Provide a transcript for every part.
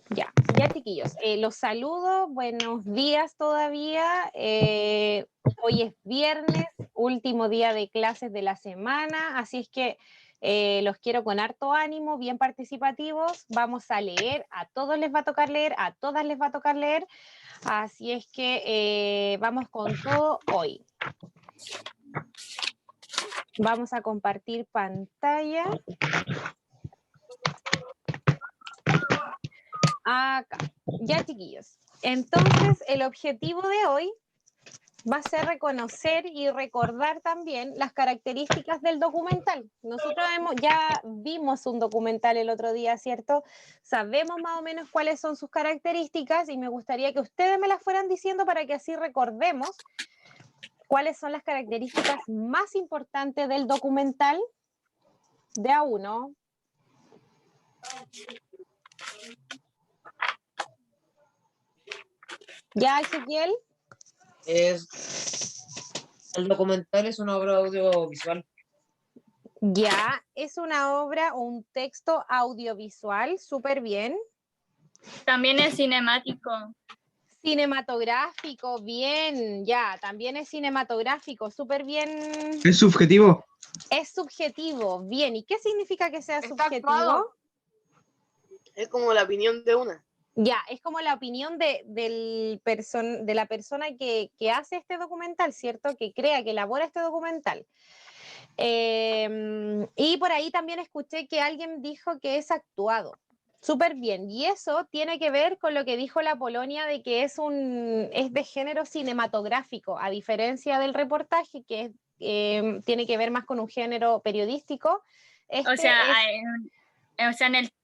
Ya, ya chiquillos, los saludo, buenos días todavía. Hoy es viernes, último día de clases de la semana, así es que los quiero con harto ánimo, bien participativos. Vamos a leer, a todos les va a tocar leer, a todas les va a tocar leer, así es que vamos con todo hoy. Vamos a compartir pantalla. Acá. Ya, chiquillos. Entonces, el objetivo de hoy va a ser reconocer y recordar también las características del documental. Nosotros ya vimos un documental el otro día, ¿cierto? Sabemos más o menos cuáles son sus características y me gustaría que ustedes me las fueran diciendo para que así recordemos cuáles son las características más importantes del documental. De a uno. ¿Ya, Ezequiel? El documental es una obra audiovisual. Ya, es una obra o un texto audiovisual, súper bien. También es cinemático. Cinematográfico, bien, ya, también es cinematográfico, súper bien. ¿Es subjetivo? Es subjetivo, bien. ¿Y qué significa que sea Está subjetivo? actuado. Es como la opinión de una. Ya, es como la opinión de la persona que hace este documental, ¿cierto? Que crea, que elabora este documental. Y por ahí también escuché que alguien dijo que es actuado. Súper bien. Y eso tiene que ver con lo que dijo la Polonia de que es de género cinematográfico, a diferencia del reportaje, que tiene que ver más con un género periodístico. O sea,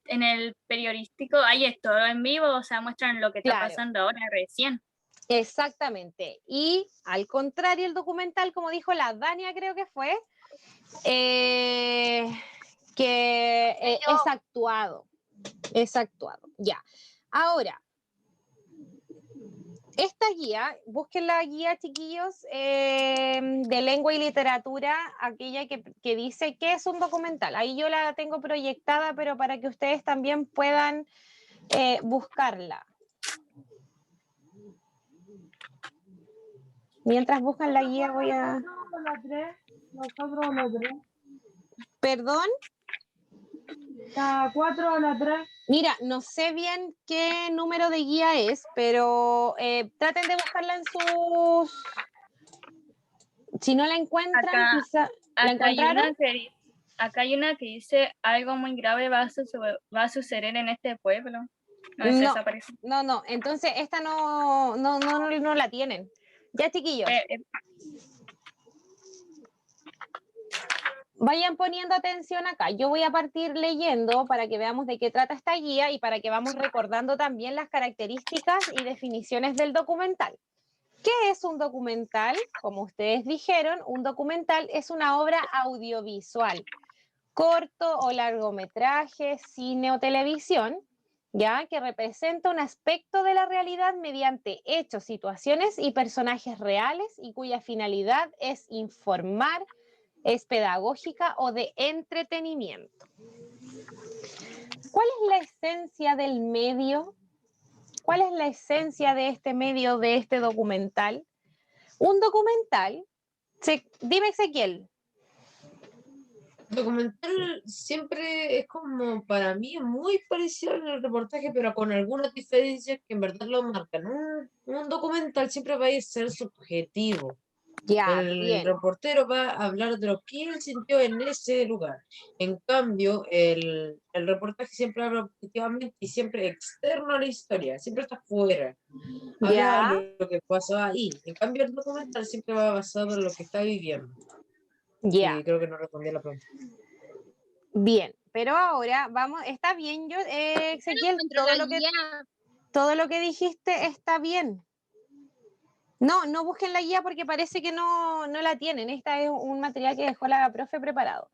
en el periodístico ahí es todo en vivo, o sea, muestran lo que está pasando ahora recién. Exactamente. Y al contrario, el documental, como dijo la Dania, creo que fue, es actuado. Es actuado, ya. Ahora, esta guía, busquen la guía, chiquillos, de lengua y literatura, aquella que dice qué es un documental. Ahí yo la tengo proyectada, pero para que ustedes también puedan buscarla. Mientras buscan la guía voy a... ¿Perdón? La 4 o la 3. Mira, no sé bien qué número de guía es, pero traten de buscarla en sus... Si no la encuentran, quizá... ¿La encontraron? Acá hay una que dice algo muy grave va a suceder en este pueblo. No, entonces esta no la tienen. Ya, chiquillos. Vayan poniendo atención acá. Yo voy a partir leyendo para que veamos de qué trata esta guía y para que vamos recordando también las características y definiciones del documental. ¿Qué es un documental? Como ustedes dijeron, un documental es una obra audiovisual, corto o largometraje, cine o televisión, ya que representa un aspecto de la realidad mediante hechos, situaciones y personajes reales y cuya finalidad es informar, es pedagógica o de entretenimiento. ¿Cuál es la esencia del medio? ¿Cuál es la esencia de este medio, de este documental? Un documental, dime Ezequiel. El documental siempre es como, para mí, muy parecido al reportaje, pero con algunas diferencias que en verdad lo marcan. Un documental siempre va a ser subjetivo. Ya, el bien. reportero va a hablar de lo que él sintió en ese lugar. En cambio, el reportaje siempre habla objetivamente y siempre externo a la historia, siempre está fuera. Habla de lo que pasó ahí. En cambio, el documental siempre va basado en lo que está viviendo. Ya. Y creo que no respondí a la pregunta. Bien, pero ahora vamos, está bien, yo, Ezequiel, todo lo que dijiste está bien. No busquen la guía porque parece que no la tienen. Esta es un material que dejó la profe preparado.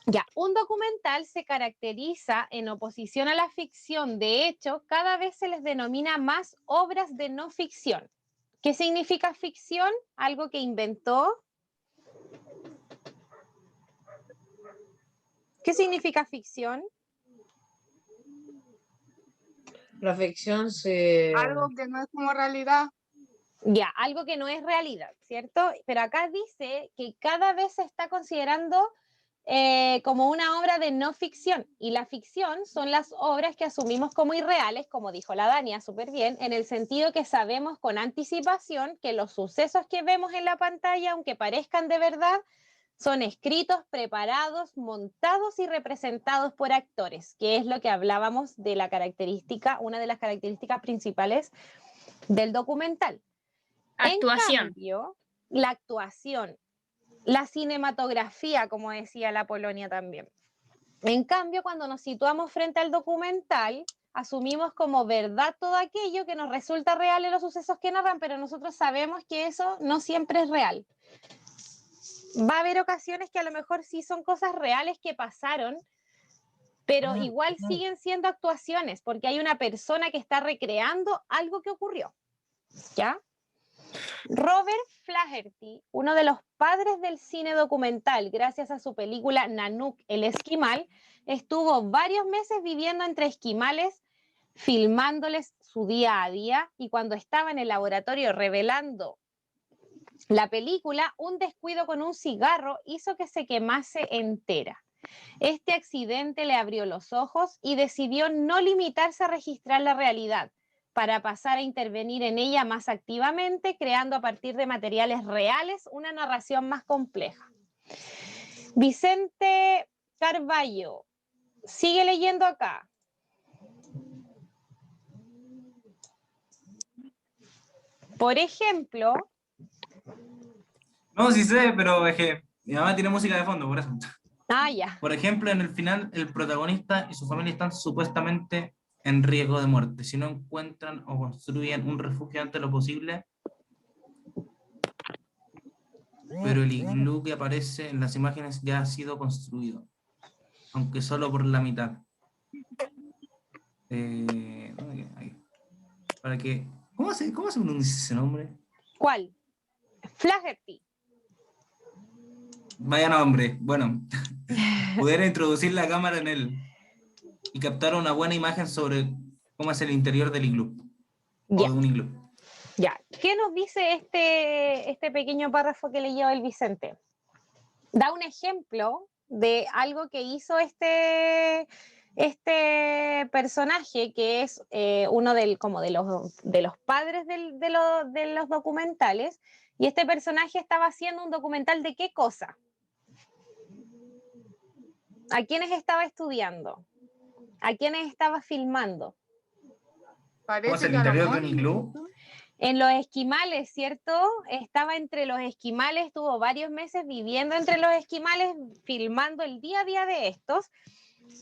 Ya, un documental se caracteriza en oposición a la ficción. De hecho, cada vez se les denomina más obras de no ficción. ¿Qué significa ficción? Algo que inventó. ¿Qué significa ficción? La ficción se... Algo que no es como realidad. Ya, algo que no es realidad, ¿cierto? Pero acá dice que cada vez se está considerando como una obra de no ficción, y la ficción son las obras que asumimos como irreales, como dijo la Dania súper bien, en el sentido que sabemos con anticipación que los sucesos que vemos en la pantalla, aunque parezcan de verdad, son escritos, preparados, montados y representados por actores, que es lo que hablábamos de la característica, una de las características principales del documental. Actuación. En cambio, la actuación, la cinematografía, como decía la Polonia también. En cambio, cuando nos situamos frente al documental, asumimos como verdad todo aquello que nos resulta real en los sucesos que narran, pero nosotros sabemos que eso no siempre es real. Va a haber ocasiones que a lo mejor sí son cosas reales que pasaron, pero igual siguen siendo actuaciones, porque hay una persona que está recreando algo que ocurrió. ¿Ya? Robert Flaherty, uno de los padres del cine documental, gracias a su película Nanook, el esquimal, estuvo varios meses viviendo entre esquimales, filmándoles su día a día, y cuando estaba en el laboratorio revelando la película, un descuido con un cigarro hizo que se quemase entera. Este accidente le abrió los ojos y decidió no limitarse a registrar la realidad, para pasar a intervenir en ella más activamente, creando a partir de materiales reales una narración más compleja. Vicente Carballo, sigue leyendo acá. Por ejemplo... No, sí sé, pero es que mi mamá tiene música de fondo, por eso. Ah, ya. Por ejemplo, en el final, el protagonista y su familia están supuestamente en riesgo de muerte si no encuentran o construyen un refugio ante lo posible. Pero el iglú que aparece en las imágenes ya ha sido construido, aunque solo por la mitad. Para que, ¿cómo se pronuncia ese nombre? ¿Cuál? Flaherty. Vaya nombre. Bueno, pudiera introducir la cámara en él y captar una buena imagen sobre cómo es el interior del iglú. O de un iglú. Ya. ¿Qué nos dice este pequeño párrafo que leyó el Vicente? Da un ejemplo de algo que hizo este personaje, que es uno como de los padres de los documentales, y este personaje estaba haciendo un documental de ¿qué cosa? ¿A quiénes estaba estudiando? ¿A quiénes estaba filmando? ¿Cómo es el interior de un iglú? En los esquimales, ¿cierto? Estaba entre los esquimales, estuvo varios meses viviendo entre los esquimales, filmando el día a día de estos.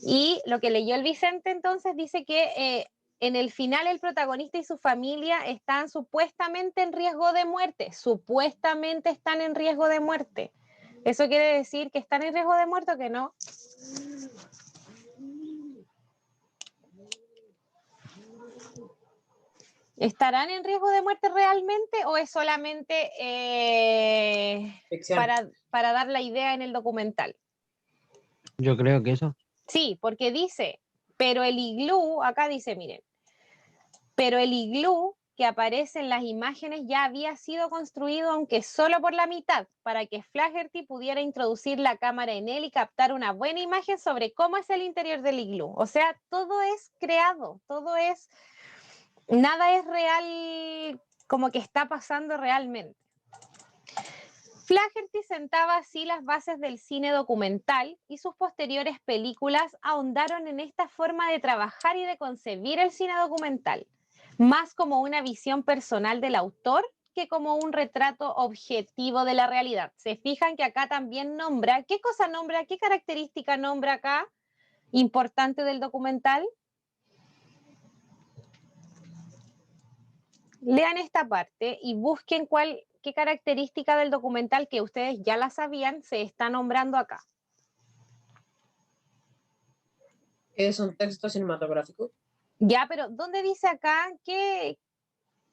Y lo que leyó el Vicente entonces dice que en el final el protagonista y su familia están supuestamente en riesgo de muerte. Supuestamente están en riesgo de muerte. ¿Eso quiere decir que están en riesgo de muerte o que no? ¿Estarán en riesgo de muerte realmente o es solamente para dar la idea en el documental? Yo creo que eso. Sí, porque dice, pero el iglú, acá dice, miren, pero el iglú que aparece en las imágenes ya había sido construido, aunque solo por la mitad, para que Flaherty pudiera introducir la cámara en él y captar una buena imagen sobre cómo es el interior del iglú. O sea, todo es creado, todo es... Nada es real como que está pasando realmente. Flaherty sentaba así las bases del cine documental y sus posteriores películas ahondaron en esta forma de trabajar y de concebir el cine documental, más como una visión personal del autor que como un retrato objetivo de la realidad. ¿Se fijan que acá también nombra? ¿Qué cosa nombra? ¿Qué característica nombra acá importante del documental? Lean esta parte y busquen qué característica del documental que ustedes ya la sabían se está nombrando acá. ¿Es un texto cinematográfico? Ya, pero ¿dónde dice acá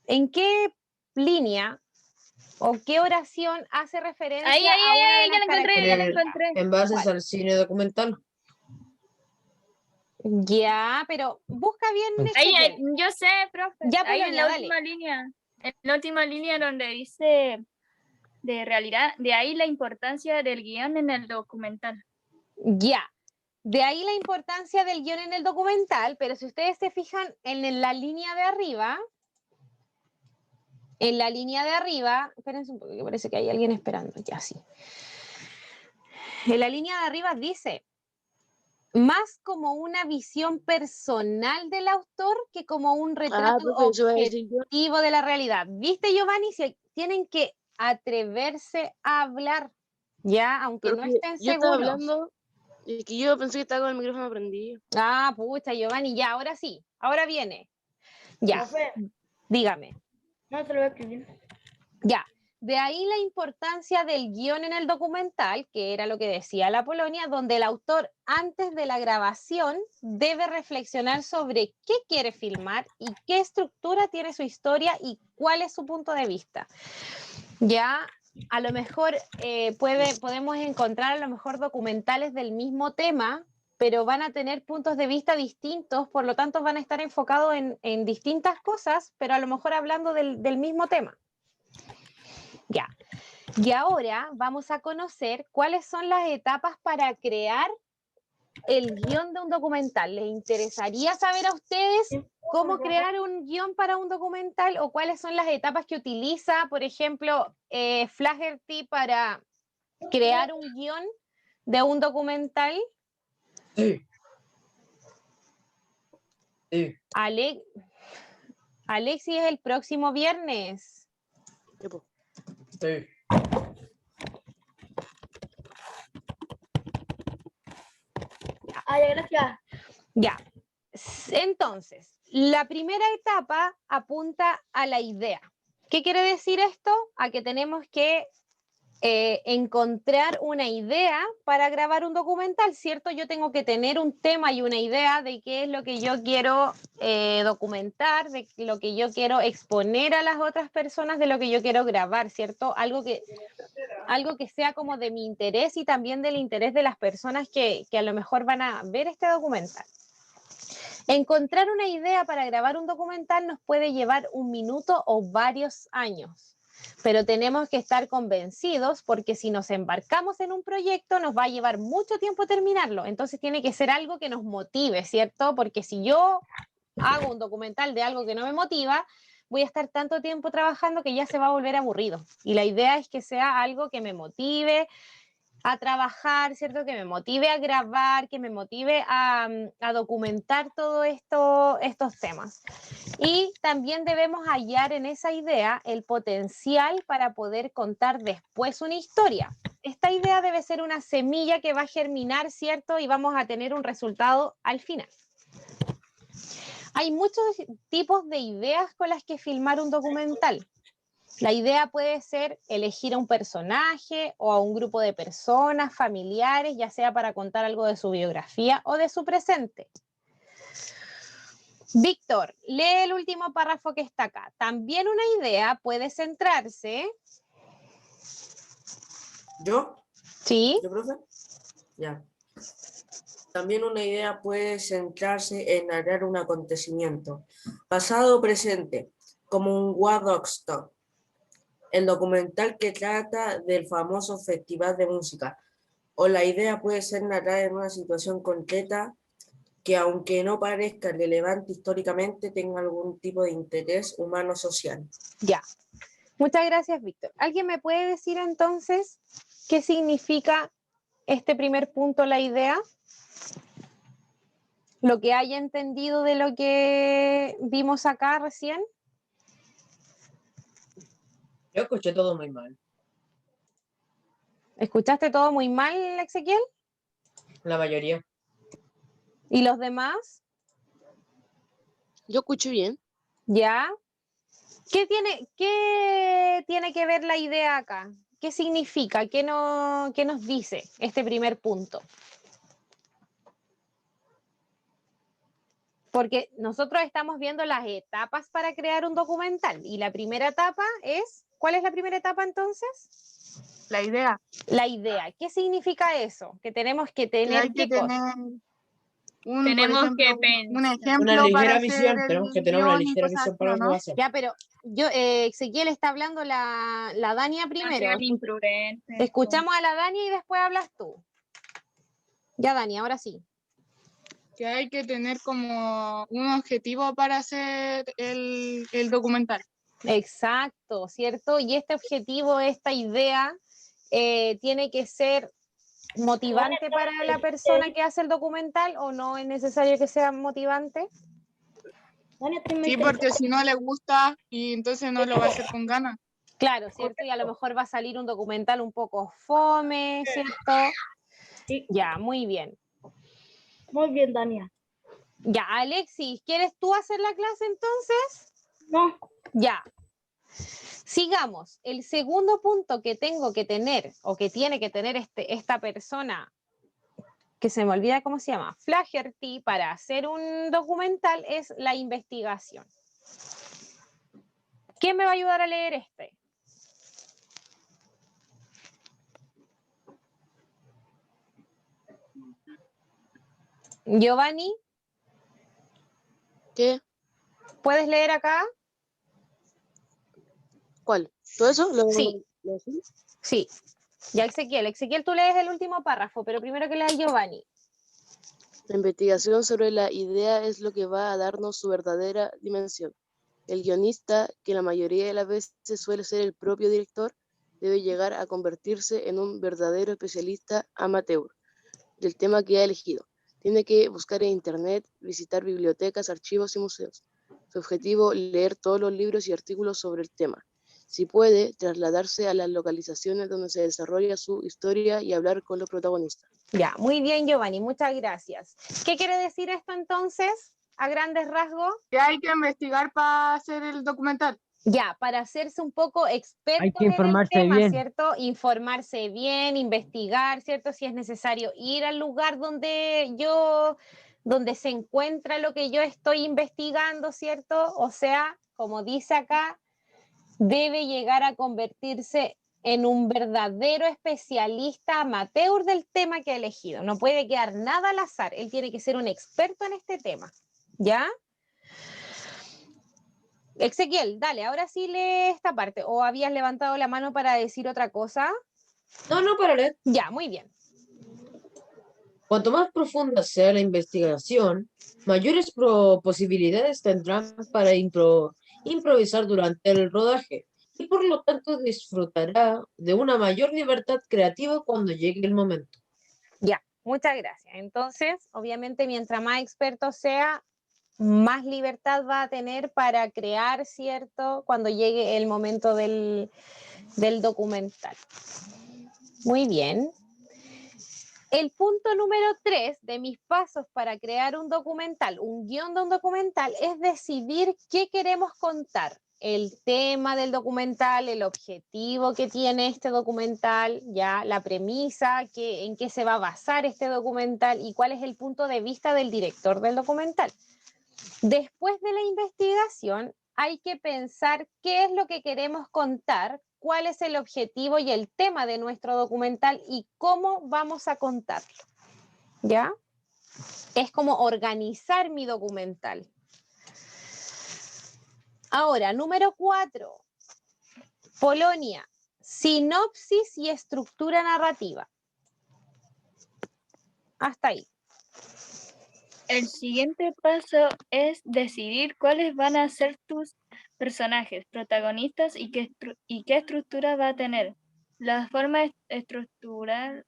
en qué línea o qué oración hace referencia a una de las ya la encontré. En bases al cine documental. Ya, pero busca bien Ahí, Ezequiel. yo sé, profe. Ya, Ahí en Polonia, la dale. última línea. En la última línea donde dice de realidad, de ahí la importancia del guión en el documental. Ya. De ahí la importancia del guión en el documental, pero si ustedes se fijan en la línea de arriba, espérense un poco, que parece que hay alguien esperando, ya sí. En la línea de arriba dice, más como una visión personal del autor que como un retrato profe, eso iba a decir yo. objetivo de la realidad. ¿Viste, Giovanni? Tienen que atreverse a hablar, ya, aunque Pero no que estén yo estaba seguros. hablando y que yo pensé que estaba con el micrófono prendido. Ah, pucha, Giovanni, ya, ahora sí, ahora viene. Ya, Profe, dígame. no te lo voy a escribir. Ya, de ahí la importancia del guión en el documental, que era lo que decía la Polonia, donde el autor antes de la grabación debe reflexionar sobre qué quiere filmar y qué estructura tiene su historia y cuál es su punto de vista. Ya, a lo mejor podemos encontrar a lo mejor documentales del mismo tema, pero van a tener puntos de vista distintos, por lo tanto van a estar enfocados en distintas cosas, pero a lo mejor hablando del mismo tema. Ya. Y ahora vamos a conocer cuáles son las etapas para crear el guión de un documental. ¿Les interesaría saber a ustedes cómo crear un guión para un documental o cuáles son las etapas que utiliza, por ejemplo, Flaherty para crear un guión de un documental? Sí. Sí. Alexis es el próximo viernes. Sí. Ay, gracias. Ya. Entonces, la primera etapa apunta a la idea. ¿Qué quiere decir esto? A que tenemos que encontrar una idea para grabar un documental, ¿cierto? Yo tengo que tener un tema y una idea de qué es lo que yo quiero documentar, de lo que yo quiero exponer a las otras personas, de lo que yo quiero grabar, ¿cierto? Algo que sea como de mi interés y también del interés de las personas que a lo mejor van a ver este documental. Encontrar una idea para grabar un documental nos puede llevar 1 minuto o varios años, pero tenemos que estar convencidos porque si nos embarcamos en un proyecto nos va a llevar mucho tiempo terminarlo, entonces tiene que ser algo que nos motive, ¿cierto? Porque si yo hago un documental de algo que no me motiva, voy a estar tanto tiempo trabajando que ya se va a volver aburrido, y la idea es que sea algo que me motive a trabajar, ¿cierto? Que me motive a grabar, que me motive a documentar todos estos temas. Y también debemos hallar en esa idea el potencial para poder contar después una historia. Esta idea debe ser una semilla que va a germinar, ¿cierto? Y vamos a tener un resultado al final. Hay muchos tipos de ideas con las que filmar un documental. La idea puede ser elegir a un personaje o a un grupo de personas, familiares, ya sea para contar algo de su biografía o de su presente. Víctor, lee el último párrafo que está acá. También una idea puede centrarse... ¿Yo? ¿Sí? ¿Yo, profe? Ya. También una idea puede centrarse en narrar un acontecimiento, pasado o presente, como un Woodstock, el documental que trata del famoso festival de música, o la idea puede ser narrar en una situación concreta que, aunque no parezca relevante históricamente, tenga algún tipo de interés humano-social. Ya. Muchas gracias, Víctor. ¿Alguien me puede decir entonces qué significa este primer punto, la idea? Lo que haya entendido de lo que vimos acá recién. Yo escuché todo muy mal. ¿Escuchaste todo muy mal, Ezequiel? La mayoría. ¿Y los demás? Yo escuché bien. ¿Ya? ¿Qué tiene que ver la idea acá? ¿Qué significa? ¿Qué nos dice este primer punto? Porque nosotros estamos viendo las etapas para crear un documental y la primera etapa es, ¿cuál es la primera etapa entonces? La idea. La idea. ¿Qué significa eso? Que tenemos que tener Hay que qué cosa. tener por Tenemos ejemplo, que un pensar. ejemplo Una para ligera hacer visión, el tenemos que tener una guión y ligera cosas visión así, para ¿o lo que no? va a hacer. Ya, pero yo, Ezequiel está hablando la Dania No primero. sean imprudentes. Escuchamos a la Dania y después hablas tú. Ya, Dani, ahora sí. Que hay que tener como un objetivo para hacer el documental. Exacto, ¿cierto? Y este objetivo, esta idea, tiene que ser motivante para la persona que hace el documental, ¿o no es necesario que sea motivante? Sí, porque si no le gusta y entonces no lo va a hacer con ganas. Claro, ¿cierto? Y a lo mejor va a salir un documental un poco fome, ¿cierto? Sí. Ya, muy bien. Muy bien, Dania. Ya, Alexis, ¿quieres tú hacer la clase entonces? No. Ya. Sigamos. El segundo punto que tengo que tener, o que tiene que tener esta persona, que se me olvida cómo se llama, Flaherty, para hacer un documental, es la investigación. ¿Quién me va a ayudar a leer este? Giovanni, ¿Qué? ¿puedes leer acá? ¿Cuál? ¿Todo eso? Sí. ¿Lo azul? Sí. Ya, Ezequiel, tú lees el último párrafo, pero primero que lea Giovanni. La investigación sobre la idea es lo que va a darnos su verdadera dimensión. El guionista, que la mayoría de las veces suele ser el propio director, debe llegar a convertirse en un verdadero especialista amateur del tema que ha elegido. Tiene que buscar en internet, visitar bibliotecas, archivos y museos. Su objetivo, leer todos los libros y artículos sobre el tema. Si puede, trasladarse a las localizaciones donde se desarrolla su historia y hablar con los protagonistas. Ya, muy bien, Giovanni, muchas gracias. ¿Qué quiere decir esto entonces, a grandes rasgos? Que hay que investigar para hacer el documental. Ya, para hacerse un poco experto Hay que en el informarse tema, bien. ¿cierto? Informarse bien, investigar, ¿cierto? Si es necesario ir al lugar donde se encuentra lo que yo estoy investigando, ¿cierto? O sea, como dice acá, debe llegar a convertirse en un verdadero especialista amateur del tema que ha elegido. No puede quedar nada al azar, él tiene que ser un experto en este tema, ¿ya? Ezequiel, dale, ahora sí lee esta parte. ¿O habías levantado la mano para decir otra cosa? No, para leer. Ya, muy bien. Cuanto más profunda sea la investigación, mayores posibilidades tendrán para improvisar durante el rodaje y por lo tanto disfrutará de una mayor libertad creativa cuando llegue el momento. Ya, muchas gracias. Entonces, obviamente, mientras más experto sea, más libertad va a tener para crear, ¿cierto? Cuando llegue el momento del documental. Muy bien. El punto número 3 de mis pasos para crear un documental, un guión de un documental, es decidir qué queremos contar. El tema del documental, el objetivo que tiene este documental, ya la premisa, en qué se va a basar este documental y cuál es el punto de vista del director del documental. Después de la investigación, hay que pensar qué es lo que queremos contar, cuál es el objetivo y el tema de nuestro documental y cómo vamos a contarlo. ¿Ya? Es como organizar mi documental. Ahora, número 4. Polonia, sinopsis y estructura narrativa. Hasta ahí. El siguiente paso es decidir cuáles van a ser tus personajes, protagonistas y qué estructura va a tener. La forma de estructura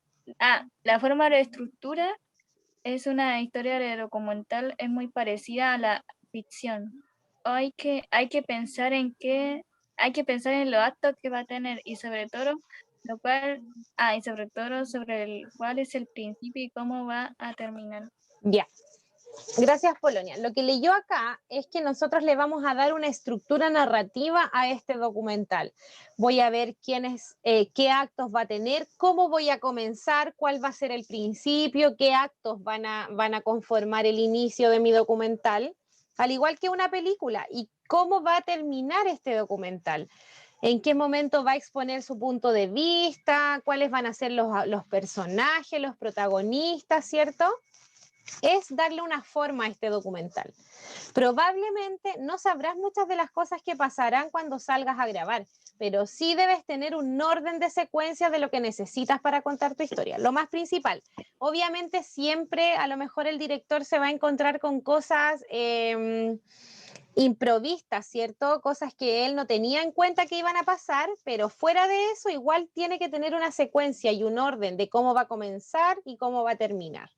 es una historia de documental, es muy parecida a la ficción. Hay que pensar en los actos que va a tener y sobre todo sobre cuál es el principio y cómo va a terminar. Ya. Gracias, Polonia. Lo que leyó acá es que nosotros le vamos a dar una estructura narrativa a este documental. Voy a ver qué actos va a tener, cómo voy a comenzar, cuál va a ser el principio, qué actos van a conformar el inicio de mi documental, al igual que una película, y cómo va a terminar este documental. ¿En qué momento va a exponer su punto de vista? ¿Cuáles van a ser los personajes, los protagonistas, cierto? es darle una forma a este documental. Probablemente no sabrás muchas de las cosas que pasarán cuando salgas a grabar, pero sí debes tener un orden de secuencia de lo que necesitas para contar tu historia. Lo más principal, obviamente siempre a lo mejor el director se va a encontrar con cosas improvistas, ¿cierto? Cosas que él no tenía en cuenta que iban a pasar, pero fuera de eso igual tiene que tener una secuencia y un orden de cómo va a comenzar y cómo va a terminar.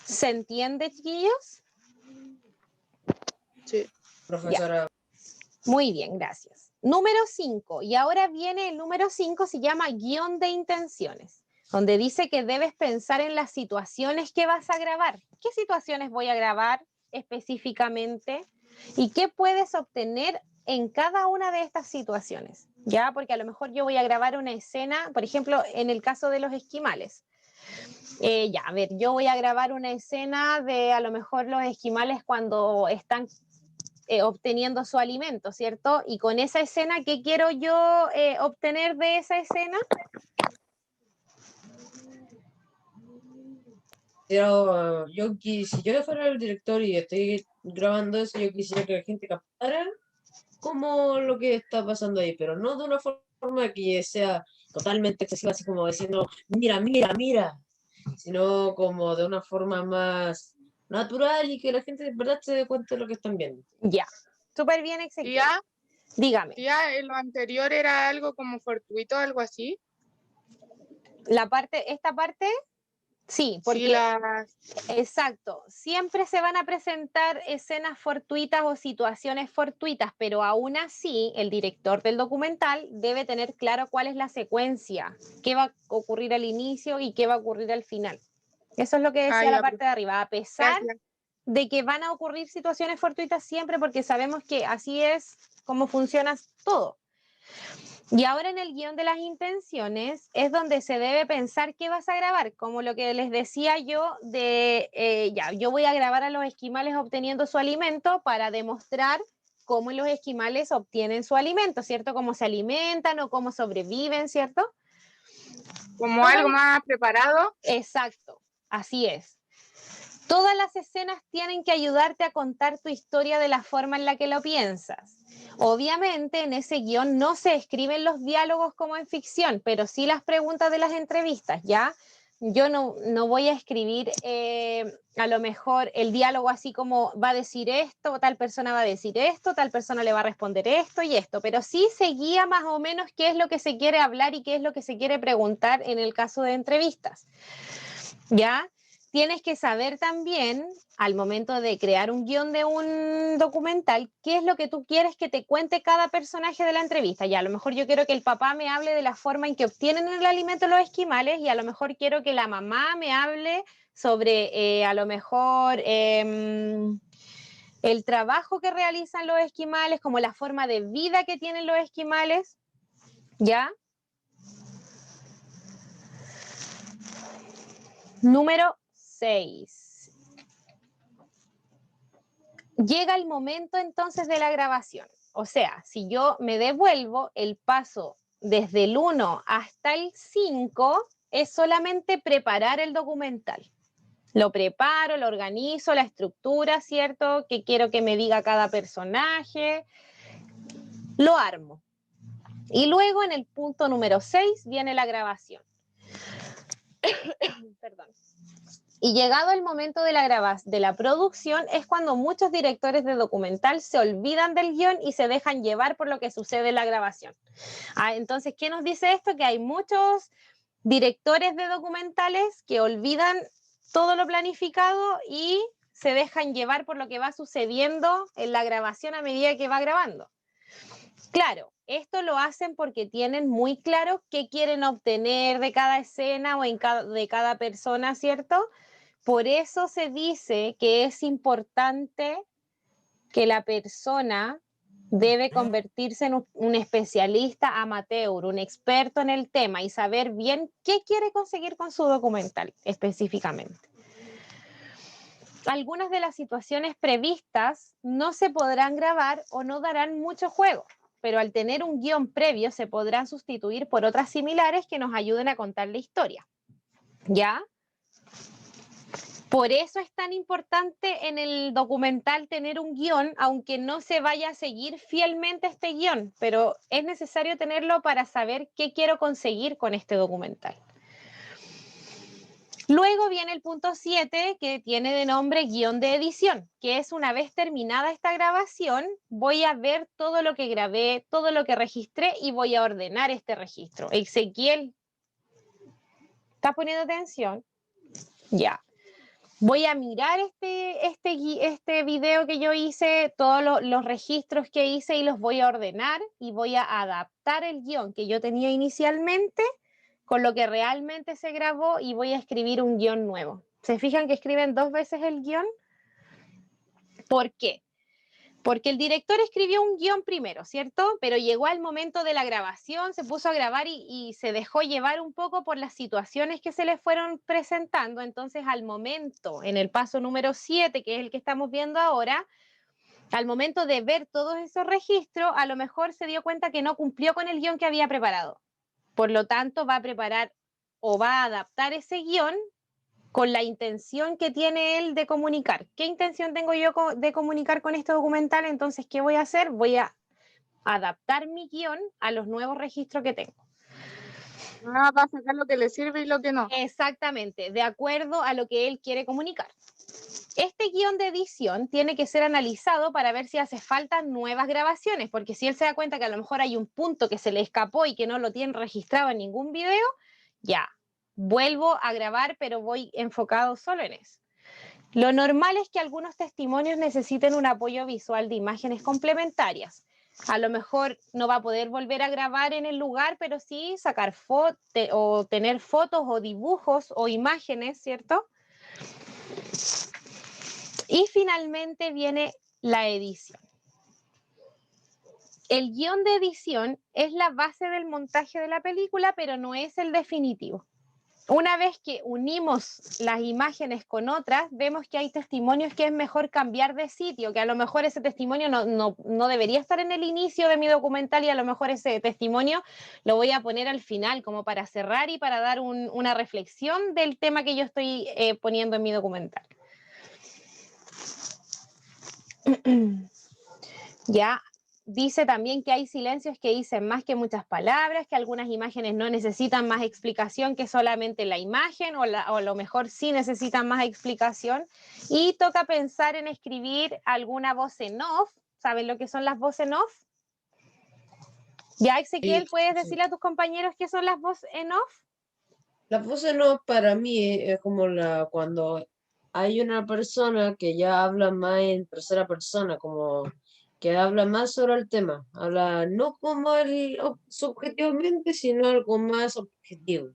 ¿Se entiende, chiquillos? Sí. Profesora. Muy bien, gracias. Número 5, y ahora viene el número 5, se llama guión de intenciones, donde dice que debes pensar en las situaciones que vas a grabar. ¿Qué situaciones voy a grabar específicamente? ¿Y qué puedes obtener en cada una de estas situaciones? ¿Ya? Porque a lo mejor yo voy a grabar una escena, por ejemplo, en el caso de los esquimales. Ya, a ver, yo voy a grabar una escena de a lo mejor los esquimales cuando están obteniendo su alimento, ¿cierto? Y con esa escena, ¿qué quiero yo obtener de esa escena? Pero si yo fuera el director y estoy grabando eso, yo quisiera que la gente captara como lo que está pasando ahí, pero no de una forma que sea totalmente excesiva, así como diciendo, mira, mira, mira, sino como de una forma más natural y que la gente de verdad se dé cuenta de lo que están viendo. Ya, súper bien, Ezequiel. Tía, Dígame. tía, en lo anterior era algo como fortuito, algo así. Esta parte, sí, porque Sí, exacto, siempre se van a presentar escenas fortuitas o situaciones fortuitas, pero aún así el director del documental debe tener claro cuál es la secuencia, qué va a ocurrir al inicio y qué va a ocurrir al final. Eso es lo que decía la ya, parte de arriba, a pesar gracias. de que van a ocurrir situaciones fortuitas siempre, porque sabemos que así es como funciona todo. Y ahora en el guión de las intenciones es donde se debe pensar qué vas a grabar, como lo que les decía yo de, yo voy a grabar a los esquimales obteniendo su alimento para demostrar cómo los esquimales obtienen su alimento, ¿cierto? Cómo se alimentan o cómo sobreviven, ¿cierto? Como algo más preparado. Exacto, así es. Todas las escenas tienen que ayudarte a contar tu historia de la forma en la que lo piensas. Obviamente en ese guión no se escriben los diálogos como en ficción, pero sí las preguntas de las entrevistas, ¿ya? Yo no voy a escribir a lo mejor el diálogo así como va a decir esto, tal persona va a decir esto, tal persona le va a responder esto y esto, pero sí se guía más o menos qué es lo que se quiere hablar y qué es lo que se quiere preguntar en el caso de entrevistas, ¿ya? Tienes que saber también, al momento de crear un guión de un documental, qué es lo que tú quieres que te cuente cada personaje de la entrevista. Ya, a lo mejor yo quiero que el papá me hable de la forma en que obtienen el alimento los esquimales y a lo mejor quiero que la mamá me hable sobre, a lo mejor, el trabajo que realizan los esquimales, como la forma de vida que tienen los esquimales, ¿ya? Número 6. Llega el momento entonces de la grabación. O sea, si yo me devuelvo, el paso desde el 1 hasta el 5 es solamente preparar el documental. Lo preparo, lo organizo, la estructura, ¿cierto? Que quiero que me diga cada personaje. Lo armo. Y luego en el punto número 6 viene la grabación. Perdón. Y llegado el momento de la producción es cuando muchos directores de documental se olvidan del guión y se dejan llevar por lo que sucede en la grabación. Entonces, ¿qué nos dice esto? Que hay muchos directores de documentales que olvidan todo lo planificado y se dejan llevar por lo que va sucediendo en la grabación a medida que va grabando. Claro, esto lo hacen porque tienen muy claro qué quieren obtener de cada escena o de cada persona, ¿cierto? Por eso se dice que es importante que la persona debe convertirse en un especialista amateur, un experto en el tema y saber bien qué quiere conseguir con su documental específicamente. Algunas de las situaciones previstas no se podrán grabar o no darán mucho juego, pero al tener un guión previo se podrán sustituir por otras similares que nos ayuden a contar la historia. ¿Ya? Por eso es tan importante en el documental tener un guión, aunque no se vaya a seguir fielmente este guión, pero es necesario tenerlo para saber qué quiero conseguir con este documental. Luego viene el punto 7, que tiene de nombre guión de edición, que es una vez terminada esta grabación, voy a ver todo lo que grabé, todo lo que registré y voy a ordenar este registro. Ezequiel, ¿estás poniendo atención? Ya. Voy a mirar este video que yo hice, todos los registros que hice y los voy a ordenar y voy a adaptar el guión que yo tenía inicialmente con lo que realmente se grabó y voy a escribir un guión nuevo. ¿Se fijan que escriben 2 veces el guión? ¿Por qué? Porque el director escribió un guión primero, ¿cierto? Pero llegó al momento de la grabación, se puso a grabar y se dejó llevar un poco por las situaciones que se le fueron presentando. Entonces, al momento, en el paso número 7, que es el que estamos viendo ahora, al momento de ver todos esos registros, a lo mejor se dio cuenta que no cumplió con el guión que había preparado. Por lo tanto, va a preparar o va a adaptar ese guión con la intención que tiene él de comunicar. ¿Qué intención tengo yo de comunicar con este documental? Entonces, ¿qué voy a hacer? Voy a adaptar mi guión a los nuevos registros que tengo. Ah, va a sacar lo que le sirve y lo que no. Exactamente, de acuerdo a lo que él quiere comunicar. Este guión de edición tiene que ser analizado para ver si hace falta nuevas grabaciones, porque si él se da cuenta que a lo mejor hay un punto que se le escapó y que no lo tiene registrado en ningún video, ya, vuelvo a grabar, pero voy enfocado solo en eso. Lo normal es que algunos testimonios necesiten un apoyo visual de imágenes complementarias. A lo mejor no va a poder volver a grabar en el lugar, pero sí sacar fotos o tener fotos o dibujos o imágenes, ¿cierto? Y finalmente viene la edición. El guión de edición es la base del montaje de la película, pero no es el definitivo. Una vez que unimos las imágenes con otras, vemos que hay testimonios que es mejor cambiar de sitio, que a lo mejor ese testimonio no debería estar en el inicio de mi documental y a lo mejor ese testimonio lo voy a poner al final como para cerrar y para dar una reflexión del tema que yo estoy poniendo en mi documental. Ya. Dice también que hay silencios que dicen más que muchas palabras, que algunas imágenes no necesitan más explicación que solamente la imagen, o a lo mejor sí necesitan más explicación. Y toca pensar en escribir alguna voz en off. ¿Saben lo que son las voces en off? Ya, Ezequiel, ¿puedes decirle a tus compañeros qué son las voces en off? Las voces no, para mí es como cuando hay una persona que ya habla más en tercera persona, como que habla más sobre el tema, habla no como subjetivamente, sino algo más objetivo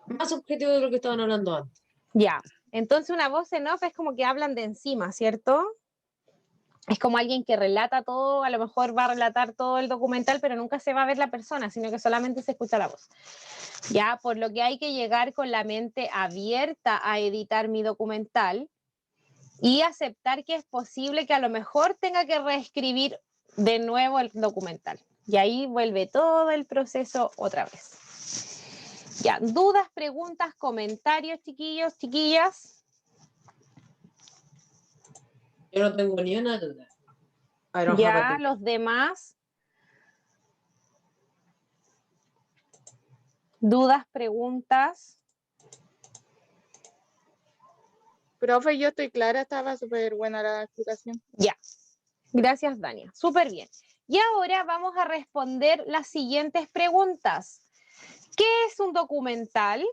de lo que estaban hablando antes. Ya, entonces una voz en off es como que hablan de encima, ¿cierto? Es como alguien que relata todo, a lo mejor va a relatar todo el documental, pero nunca se va a ver la persona, sino que solamente se escucha la voz. Ya, por lo que hay que llegar con la mente abierta a editar mi documental y aceptar que es posible que a lo mejor tenga que reescribir de nuevo el documental. Y ahí vuelve todo el proceso otra vez. Ya, dudas, preguntas, comentarios, chiquillos, chiquillas. Yo no tengo ni una duda. Ya, los demás. Dudas, preguntas. Profe, yo estoy clara, estaba súper buena la explicación. Ya, gracias, Dania. Súper bien. Y ahora vamos a responder las siguientes preguntas. ¿Qué es un documental?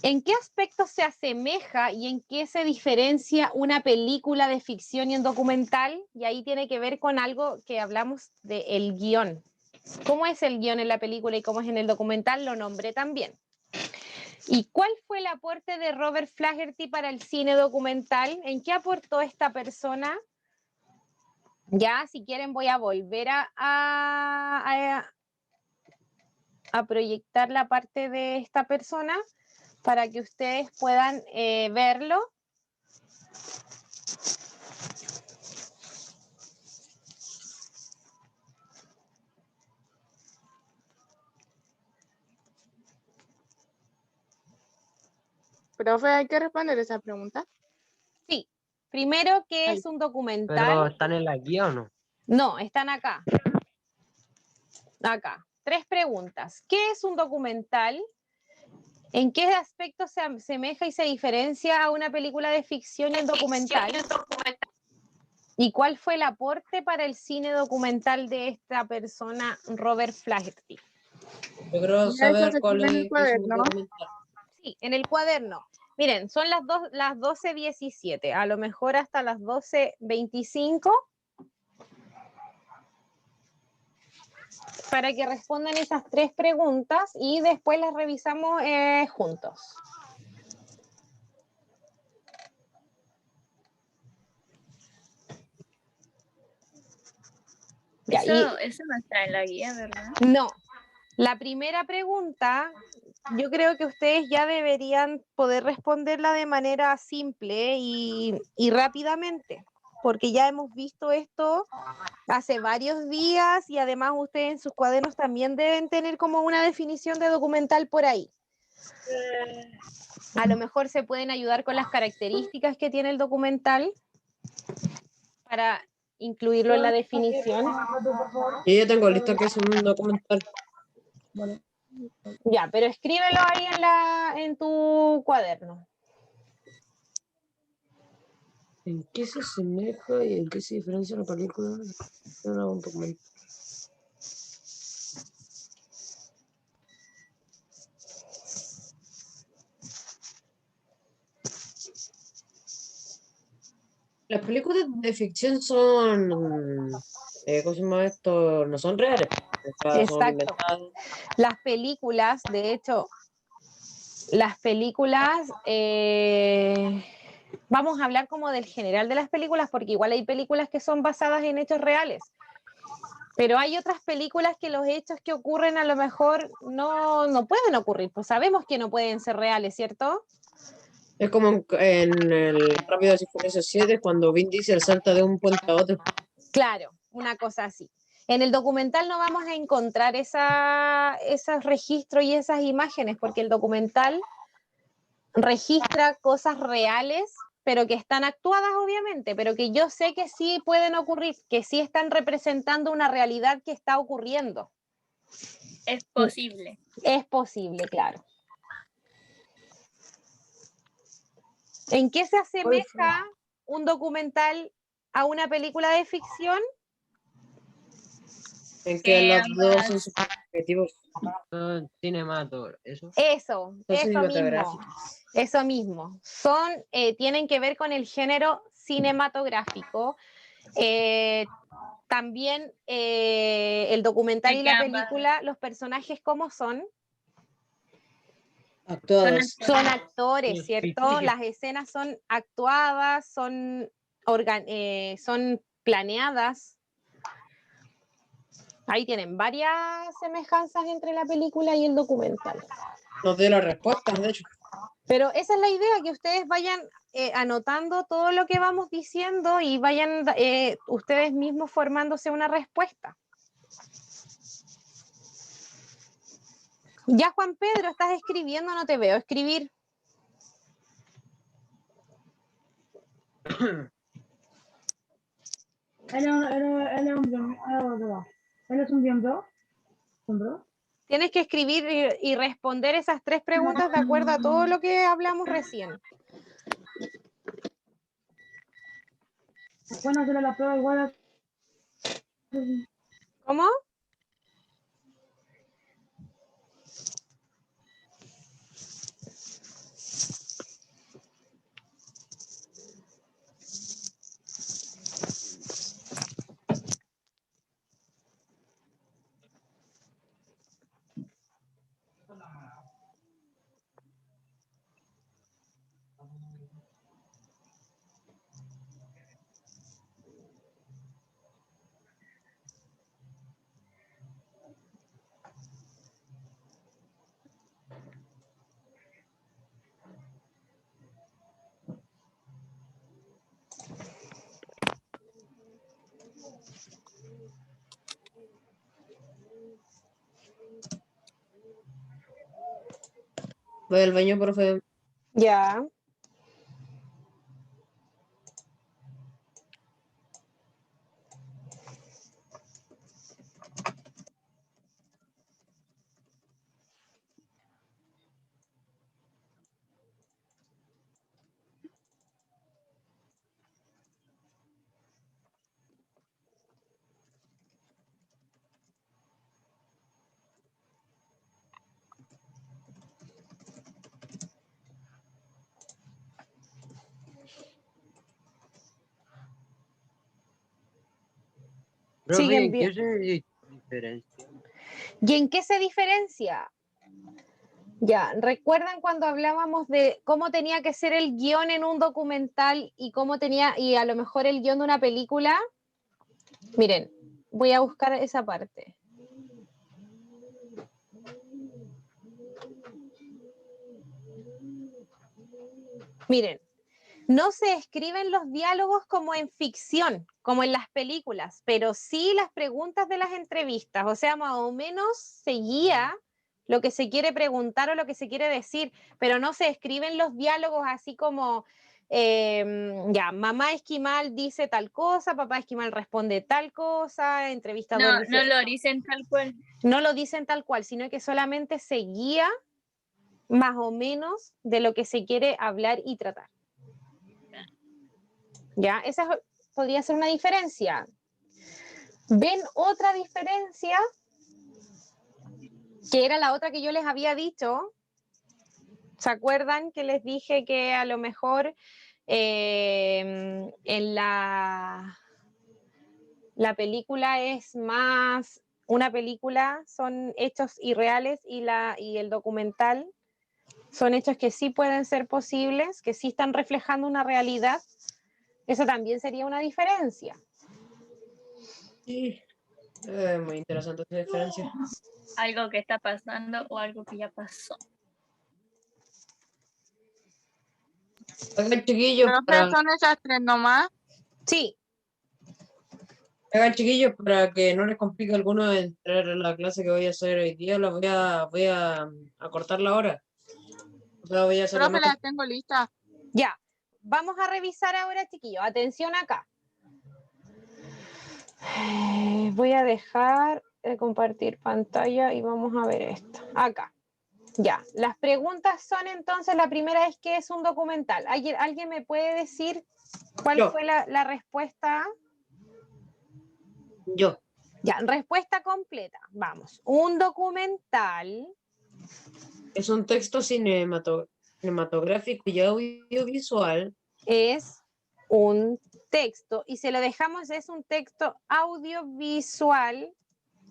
¿En qué aspectos se asemeja y en qué se diferencia una película de ficción y un documental? Y ahí tiene que ver con algo que hablamos del guión. ¿Cómo es el guión en la película y cómo es en el documental? Lo nombré también. ¿Y cuál fue el aporte de Robert Flaherty para el cine documental? ¿En qué aportó esta persona? Ya, si quieren voy a volver a proyectar la parte de esta persona para que ustedes puedan verlo. Profe, hay que responder esa pregunta. Primero, ¿qué Ay. es un ¿Pero documental? están en la guía o no? No, están acá. Acá. 3 preguntas. ¿Qué es un documental? ¿En qué aspecto se asemeja y se diferencia a una película de ficción y un documental? ¿Y cuál fue el aporte para el cine documental de esta persona, Robert Flaherty? Yo creo Ya eso saber se cuál escribe en el es qué es un cuaderno. documental. Sí, en el cuaderno. Miren, son las 12:17, a lo mejor hasta las 12:25, para que respondan esas 3 preguntas y después las revisamos juntos. Ya, Eso no está en la guía, ¿verdad? no, la primera pregunta, yo creo que ustedes ya deberían poder responderla de manera simple y rápidamente, porque ya hemos visto esto hace varios días y además ustedes en sus cuadernos también deben tener como una definición de documental por ahí. A lo mejor se pueden ayudar con las características que tiene el documental para incluirlo en la definición. Y yo tengo listo que es un documental. Ya, pero escríbelo ahí en tu cuaderno. ¿En qué se asemeja y en qué se diferencia una película de un documental? Las películas de ficción son, ¿cómo se llama esto? No son reales. O sea, son Exacto. inventadas. Las películas, de hecho, vamos a hablar como del general de las películas, porque igual hay películas que son basadas en hechos reales. Pero hay otras películas que los hechos que ocurren a lo mejor no pueden ocurrir, pues sabemos que no pueden ser reales, ¿cierto? Es como en el Rápido y Furioso 7 cuando Vin Diesel salta de un puente a otro. Claro, una cosa así. En el documental no vamos a encontrar esos registros y esas imágenes, porque el documental registra cosas reales, pero que están actuadas obviamente, pero que yo sé que sí pueden ocurrir, que sí están representando una realidad que está ocurriendo. Es posible. Es posible, claro. ¿En qué se asemeja un documental a una película de ficción? En que las dos ambas- son subjetivos. Son cinematográficos. Eso mismo. cinematográficas. Eso mismo. Tienen que ver con el género cinematográfico. También el documental y la película, los personajes, ¿cómo son? Actuadas. Son actores, Sí, ¿cierto? sí. Las escenas son actuadas, son planeadas. Ahí tienen varias semejanzas entre la película y el documental. Nos dio las respuestas, de hecho. Pero esa es la idea, que ustedes vayan anotando todo lo que vamos diciendo y vayan ustedes mismos formándose una respuesta. Ya, Juan Pedro, ¿estás escribiendo? No te veo escribir. Él es un miembro. ¿Miembro? Tienes que escribir y responder esas 3 preguntas de acuerdo a todo lo que hablamos recién. Bueno, hacerle la prueba igual a... ¿Cómo? Voy al baño, profe. Ya. Profe, Sigue ¿en qué envi- se diferencia? ¿Y en qué se diferencia? Ya, ¿recuerdan cuando hablábamos de cómo tenía que ser el guión en un documental y cómo tenía, y a lo mejor el guión de una película? Miren, voy a buscar esa parte. Miren, no se escriben los diálogos como en ficción, como en las películas, pero sí las preguntas de las entrevistas, o sea, más o menos se guía lo que se quiere preguntar o lo que se quiere decir, pero no se escriben los diálogos así como, ya, mamá Esquimal dice tal cosa, papá Esquimal responde tal cosa, entrevistador No, dice... no lo dicen tal cual. No lo dicen tal cual, sino que solamente se guía más o menos de lo que se quiere hablar y tratar. ¿Ya? Podría ser una diferencia. ¿Ven otra diferencia? Que era la otra que yo les había dicho. ¿Se acuerdan que les dije que a lo mejor en la película es más... Una película son hechos irreales y el documental son hechos que sí pueden ser posibles, que sí están reflejando una realidad? Eso también sería una diferencia. Sí, muy interesante esa diferencia. Algo que está pasando o algo que ya pasó. Oigan, chiquillos, Profe, son esas tres nomás. Sí, para que no les complique a alguno entrar a la clase que voy a hacer hoy día, voy a cortar la hora. O sea, voy a hacer Profe, las tengo listas. ya. Vamos a revisar ahora, chiquillos. Atención acá. Voy a dejar de compartir pantalla y vamos a ver esto. Acá. Ya. Las preguntas son entonces, la primera es ¿qué es un documental? ¿Alguien me puede decir cuál Yo. fue la respuesta? Yo. Ya, respuesta completa. Vamos. Un documental Es un texto cinematográfico y audiovisual. es un texto y se lo dejamos, es un texto audiovisual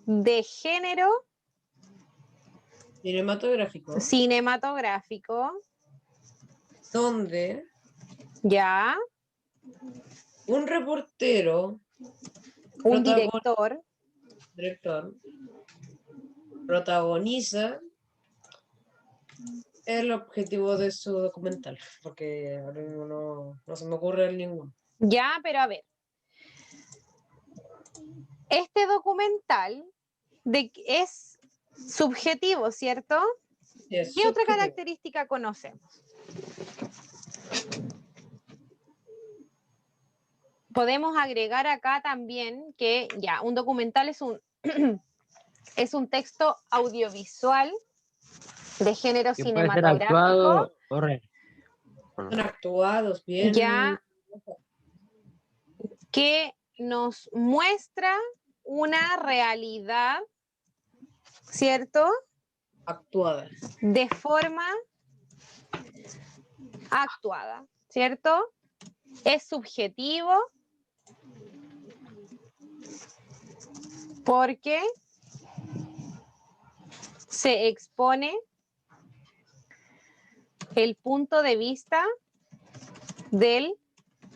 de género cinematográfico donde ya un reportero, un director protagoniza el objetivo de su documental, porque ahora mismo no se me ocurre ninguno. ya, pero a ver, este documental es subjetivo, ¿cierto? Sí, es ¿Qué otra subjetivo. característica conocemos? Podemos agregar acá también que ya, un documental es un, es un texto audiovisual de género Que puede ser cinematográfico. actuado o real. Son actuados bien. Ya, que nos muestra una realidad, ¿cierto? Actuada. De forma actuada, ¿cierto? Es subjetivo porque se expone el punto de vista del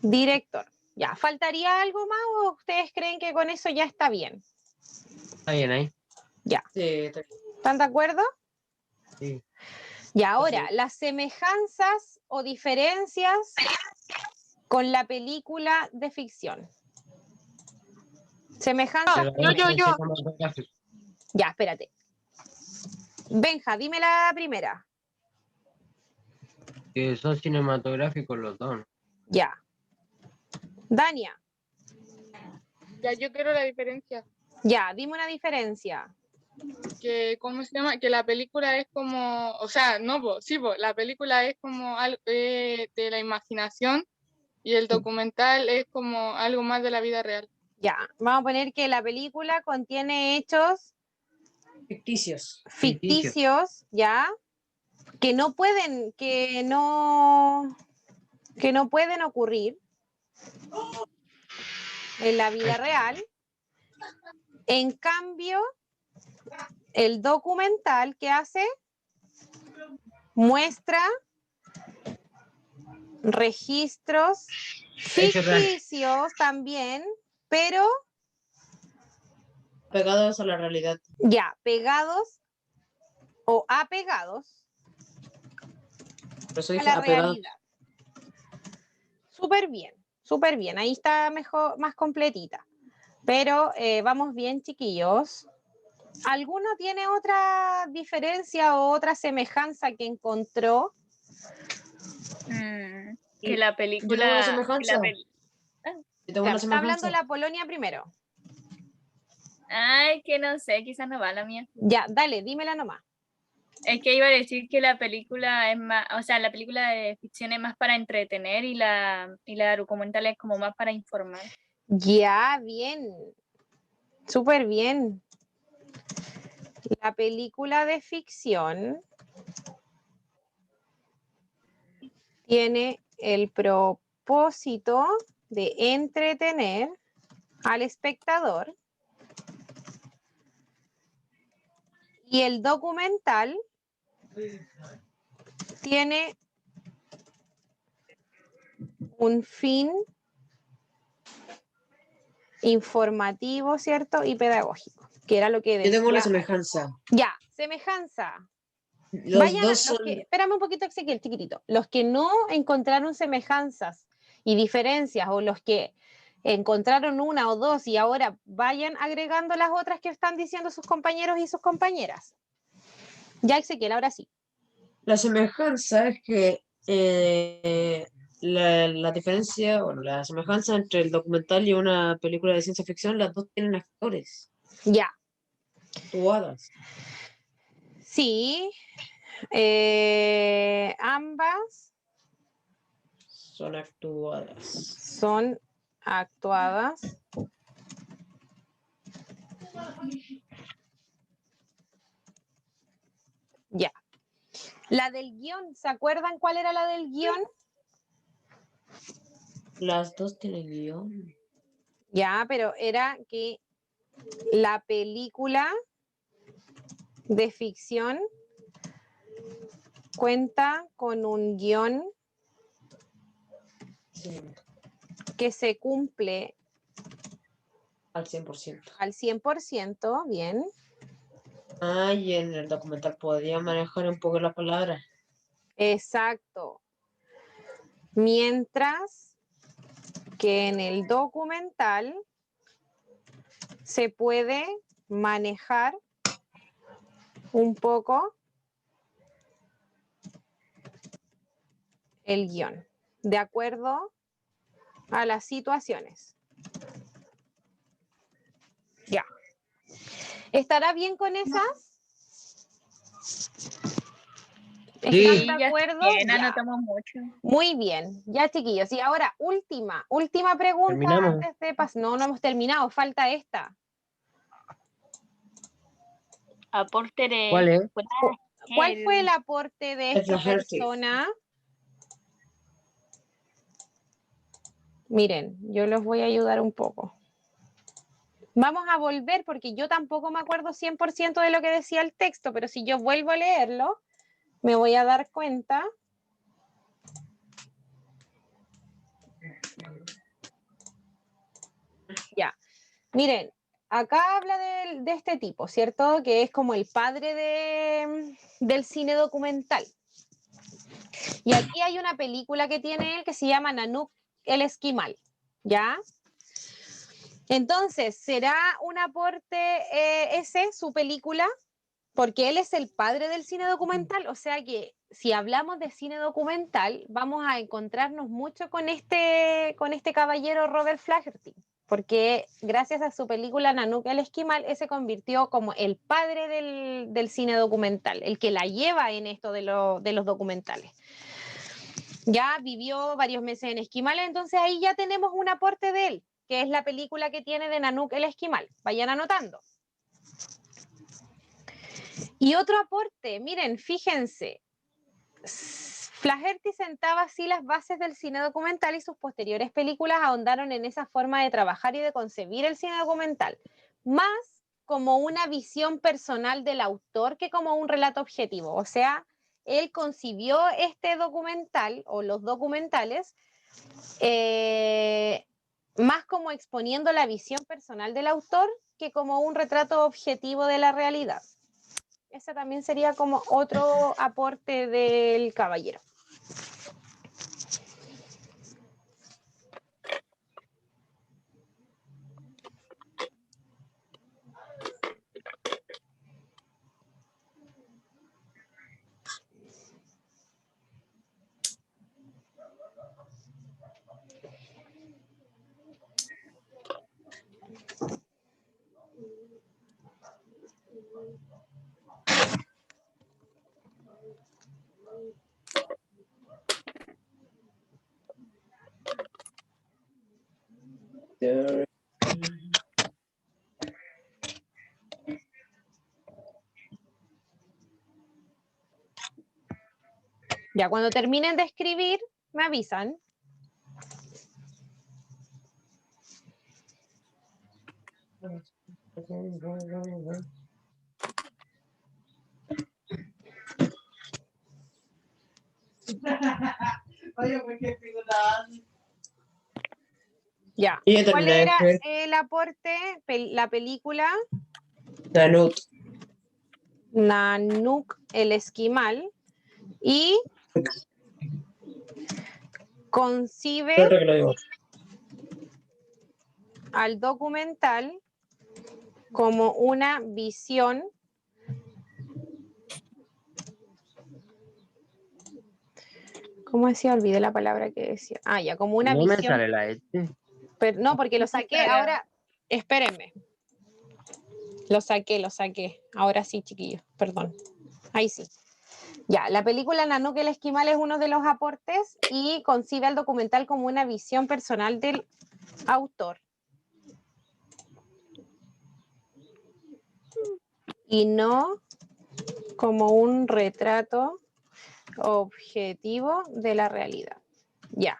director. Ya, ¿faltaría algo más o ustedes creen que con eso ya está bien? Está bien ahí. Ya. Sí, está bien. ¿Están de acuerdo? Sí. Y ahora, Sí. las semejanzas o diferencias con la película de ficción. Semejanzas. Yo. Ya, espérate. Benja, dime la primera. Que son cinematográficos los dos, ¿no? Ya. Dania, Ya, yo quiero la diferencia. ya, dime una diferencia. Que, ¿cómo se llama? Que la película es como, o sea, no, sí, la película es como algo de la imaginación y el documental es como algo más de la vida real. Ya, vamos a poner que la película contiene hechos ficticios, ya, que no pueden ocurrir en la vida real. En cambio, el documental, ¿qué hace? Muestra registros Hecho real. ficticios también, pero Pegados a la realidad. ya, pegados o apegados Por eso a dije la apegados. realidad. Súper bien, súper bien. Ahí está mejor, más completita. Pero vamos bien, chiquillos. ¿Alguno tiene otra diferencia o otra semejanza que encontró? Que la Yo tengo una película... que semejanza. la pel- Yo tengo Ya, una está hablando semejanza. la Polonia primero. Ay, que no sé, quizás no va la mía. Ya, dale, dímela nomás. Es que iba a decir que la película es más, o sea, la película de ficción es más para entretener y la documental es como más para informar. Ya, bien. Súper bien. La película de ficción tiene el propósito de entretener al espectador y el documental tiene un fin informativo, ¿cierto? Y pedagógico, que era lo que Yo tengo una decía. semejanza. Ya, semejanza. Los dos son. Espérame un poquito, Ezequiel, chiquitito. Los que no encontraron semejanzas y diferencias, o los que encontraron una o dos y ahora vayan agregando las otras que están diciendo sus compañeros y sus compañeras. Ya, Ezequiel, ahora sí. La semejanza es que la diferencia, bueno, la semejanza entre el documental y una película de ciencia ficción, las dos tienen actores Ya. actuadas. Sí. Ambas Son actuadas. son actuadas. Ya. La del guión, ¿se acuerdan cuál era la del guión? Las dos tienen guión. Ya, pero era que la película de ficción cuenta con un guión Sí, que se cumple al 100%. al 100%, bien. Ah, y en el documental podría manejar un poco la palabra. Exacto. Mientras que en el documental se puede manejar un poco el guión, de acuerdo a las situaciones. Ya. ¿Estará bien con esas? Sí. ¿Están Sí, de ya acuerdo? bien, Ya. anotamos mucho. Muy bien, ya chiquillos. Y ahora, última pregunta ¿Terminamos? antes de pasar. No, no hemos terminado, falta esta. Aporte de... ¿Cuál es? ¿Cuál fue el aporte de Es esta Flaherty. persona? Miren, yo los voy a ayudar un poco. Vamos a volver porque yo tampoco me acuerdo 100% de lo que decía el texto, pero si yo vuelvo a leerlo, me voy a dar cuenta. Ya, miren, acá habla de este tipo, ¿cierto? Que es como el padre del cine documental. Y aquí hay una película que tiene él que se llama Nanook el Esquimal, ¿ya? Entonces, ¿será un aporte ese, su película? Porque él es el padre del cine documental, o sea que si hablamos de cine documental, vamos a encontrarnos mucho con este caballero Robert Flaherty, porque gracias a su película Nanook el Esquimal, él se convirtió como el padre del cine documental, el que la lleva en esto de los documentales. Ya vivió varios meses en Esquimal, entonces ahí ya tenemos un aporte de él, que es la película que tiene de Nanook el Esquimal. Vayan anotando. Y otro aporte, miren, fíjense, Flaherty sentaba así las bases del cine documental y sus posteriores películas ahondaron en esa forma de trabajar y de concebir el cine documental. más como una visión personal del autor que como un relato objetivo. O sea, él concibió este documental o los documentales más como exponiendo la visión personal del autor que como un retrato objetivo de la realidad. Ese también sería como otro aporte del caballero. Ya cuando terminen de escribir, me avisan. Ya. Y yo ¿Cuál terminé de era escribir. el aporte? La película Salud. Nanook el Esquimal y concibe Creo que lo digo. al documental como una visión ¿cómo decía? Olvidé la palabra que decía. Ah, ya, como una No me visión. sale la este. Pero, no, porque lo saqué. Ahora, espérenme. Lo saqué. Ahora sí, chiquillos, perdón. Ahí sí. Ya, la película Nanook el Esquimal es uno de los aportes y concibe al documental como una visión personal del autor. Y no como un retrato objetivo de la realidad. Ya.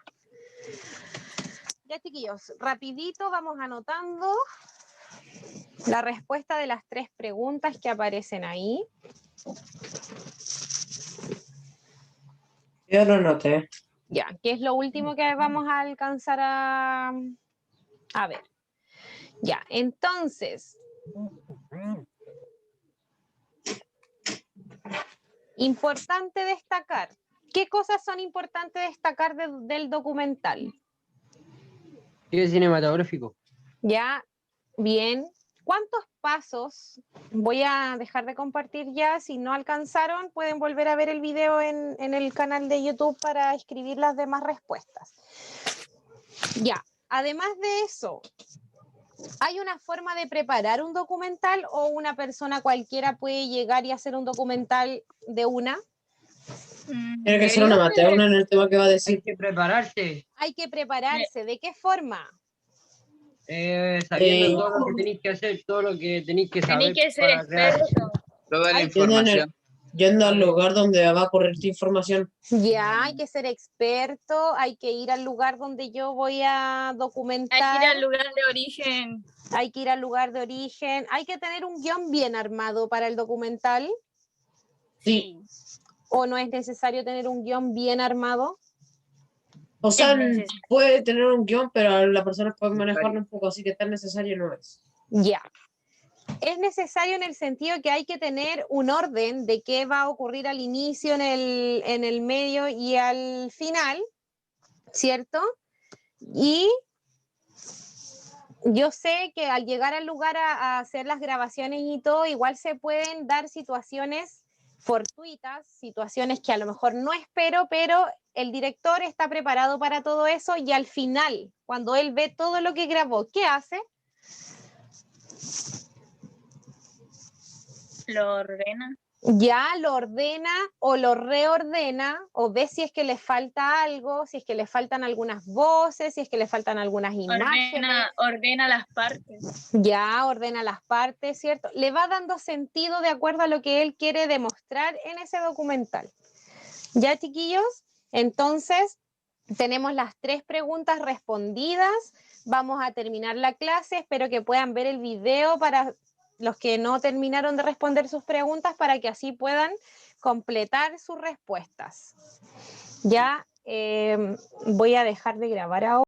Ya, chiquillos, rapidito vamos anotando la respuesta de las 3 preguntas que aparecen ahí. Yo lo noté. Ya, ¿qué es lo último que vamos a alcanzar a ver? Ya, entonces, importante destacar. ¿Qué cosas son importantes destacar del documental? ¿Qué es cinematográfico? Ya, bien. ¿Cuántos pasos? Voy a dejar de compartir ya. Si no alcanzaron, pueden volver a ver el video en el canal de YouTube para escribir las demás respuestas. Ya, además de eso, ¿hay una forma de preparar un documental o una persona cualquiera puede llegar y hacer un documental de una? Tiene que ser una amateur en el tema que va a Hay decir. que prepararse, Hay que prepararse. ¿De qué forma? sabiendo todo lo que tenéis que hacer, todo lo que tenéis que saber Tenéis que ser para crear. experto. Toda la Hay- información. Yendo al lugar donde va a correr tu información. Ya, hay que ser experto, hay que ir al lugar donde yo voy a Hay que documentar. ir al lugar de origen. Hay que ir al lugar de origen, hay que tener un guión bien armado para el documental, Sí. o no es necesario tener un guión bien armado. O sea, Es necesario. puede tener un guión, pero la persona puede manejarlo un poco, así que tan necesario no es. Ya. Es necesario en el sentido que hay que tener un orden de qué va a ocurrir al inicio, en el medio y al final, ¿cierto? Y yo sé que al llegar al lugar a hacer las grabaciones y todo, igual se pueden dar situaciones fortuitas, situaciones que a lo mejor no espero, pero el director está preparado para todo eso y al final, cuando él ve todo lo que grabó, ¿qué hace? Lo ordena. Ya lo ordena o lo reordena o ve si es que le falta algo, si es que le faltan algunas voces, si es que le faltan algunas imágenes. Ordena las partes. Ya ordena las partes, ¿cierto? Le va dando sentido de acuerdo a lo que él quiere demostrar en ese documental. ¿Ya, chiquillos? Entonces, Tenemos las 3 preguntas respondidas. Vamos a terminar la clase. Espero que puedan ver el video para los que no terminaron de responder sus preguntas, para que así puedan completar sus respuestas. Ya voy a dejar de grabar ahora.